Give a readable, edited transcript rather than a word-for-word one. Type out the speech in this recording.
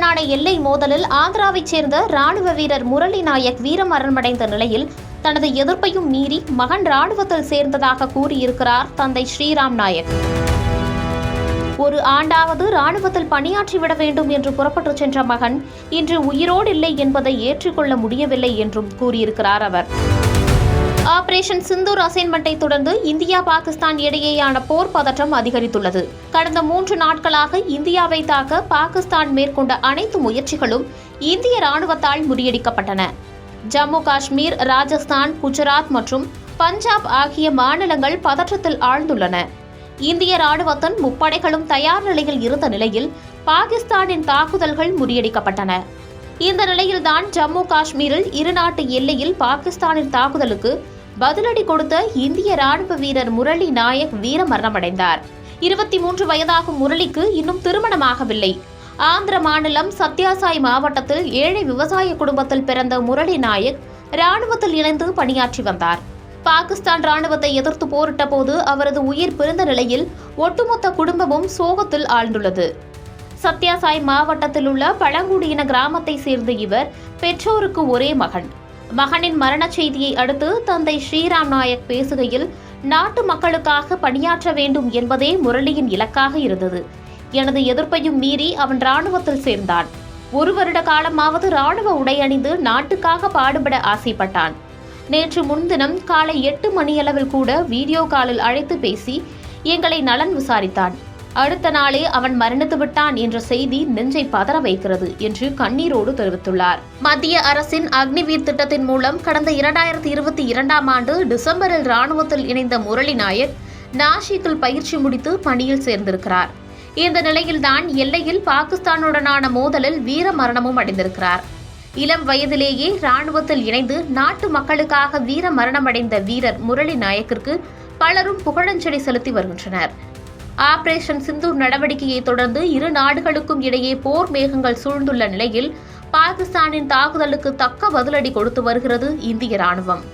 பாகிஸ்தானுடனான எல்லை மோதலில் ஆந்திராவைச் சேர்ந்த ராணுவ வீரர் முரளி நாயக் வீரமரணமடைந்த நிலையில் தனது எதிர்ப்பையும் மீறி மகன் ராணுவத்தில் சேர்ந்ததாக கூறியிருக்கிறார் தந்தை ஸ்ரீராம் நாயக். ஒரு ஆண்டாவது ராணுவத்தில் பணியாற்றிவிட வேண்டும் என்று புறப்பட்டுச் சென்ற மகன் இன்று உயிரோடு இல்லை என்பதை ஏற்றுக்கொள்ள முடியவில்லை என்றும் கூறியிருக்கிறார் அவர். ஆபரேஷன் சிந்தூர் அசைன்மெண்டை தொடர்ந்து இந்தியா பாகிஸ்தான் இடையேயான போர் பதற்றம் அதிகரித்துள்ளது. கடந்த 3 நாட்களாக இந்தியாவை தாக்க பாகிஸ்தான் மேற்கொண்ட அனைத்து முயற்சிகளும் இந்திய ராணுவத்தால் முறியடிக்கப்பட்டன. ஜம்மு காஷ்மீர், ராஜஸ்தான், குஜராத் மற்றும் பஞ்சாப் ஆகிய மாநிலங்கள் பதற்றத்தில் ஆழ்ந்துள்ளன. இந்திய ராணுவத்தின் முப்படைகளும் தயார் நிலையில் இருந்த நிலையில் பாகிஸ்தானின் தாக்குதல்கள் முறியடிக்கப்பட்டன. இந்த நிலையில்தான் ஜம்மு காஷ்மீரில் இருநாட்டு எல்லையில் பாகிஸ்தானின் தாக்குதலுக்கு பதிலடி கொடுத்த இந்திய ராணுவ வீரர் முரளி நாயக் வீரமரணமடைந்தார். 23 வயதாகும் முரளிக்கு இன்னும் திருமணமாகவில்லை. ஆந்திர மாநிலம் சத்யாசாய் மாவட்டத்தில் ஏழை விவசாய குடும்பத்தில் பிறந்த முரளி நாயக் ராணுவத்தில் இணைந்து பணியாற்றி வந்தார். பாகிஸ்தான் ராணுவத்தை எதிர்த்து போரிட்ட போது அவரது உயிர் பிரிந்த நிலையில் ஒட்டுமொத்த குடும்பமும் சோகத்தில் ஆழ்ந்துள்ளது. சத்யாசாய் மாவட்டத்தில் உள்ள பழங்குடியின கிராமத்தை சேர்ந்த இவர் பெற்றோருக்கு ஒரே மகன். மகனின் மரண செய்தியை அடுத்து தந்தை ஸ்ரீராம் நாயக் பேசுகையில், நாட்டு மக்களுக்காக பணியாற்ற வேண்டும் என்பதே முரளியின் இலக்காக இருந்தது. எனது எதிர்ப்பையும் மீறி அவன் ராணுவத்தில் சேர்ந்தான். 1 வருட காலமாவது ராணுவ உடை அணிந்து நாட்டுக்காக பாடுபட ஆசைப்பட்டான். நேற்று முன்தினம் காலை 8 மணியளவில் கூட வீடியோ காலில் அழைத்து பேசி எங்களை நலன் விசாரித்தான். அடுத்த நாளே அவன் மரணித்து விட்டான் என்ற செய்தி நெஞ்சை பதற வைக்கிறது என்று கண்ணீரோடு தெரிவித்துள்ளார். மத்திய அரசின் அக்னிவீர் திட்டத்தின் மூலம் கடந்த 2022ஆம் ஆண்டு டிசம்பரில் ராணுவத்தில் இணைந்த முரளி நாயக் நாசிக்கில் பயிற்சி முடித்து பணியில் சேர்ந்திருக்கிறார். இந்த நிலையில்தான் எல்லையில் பாகிஸ்தானுடனான மோதலில் வீர மரணமும் அடைந்திருக்கிறார். இளம் வயதிலேயே ராணுவத்தில் இணைந்து நாட்டு மக்களுக்காக வீர மரணமடைந்த வீரர் முரளி நாயக்கிற்கு பலரும் புகழஞ்சலி செலுத்தி வருகின்றனர். ஆபரேஷன் சிந்தூர் நடவடிக்கையை தொடர்ந்து இரு நாடுகளுக்கும் இடையே போர் மேகங்கள் சூழ்ந்துள்ள நிலையில் பாகிஸ்தானின் தாக்குதலுக்கு தக்க பதிலடி கொடுத்து வருகிறது இந்திய ராணுவம்.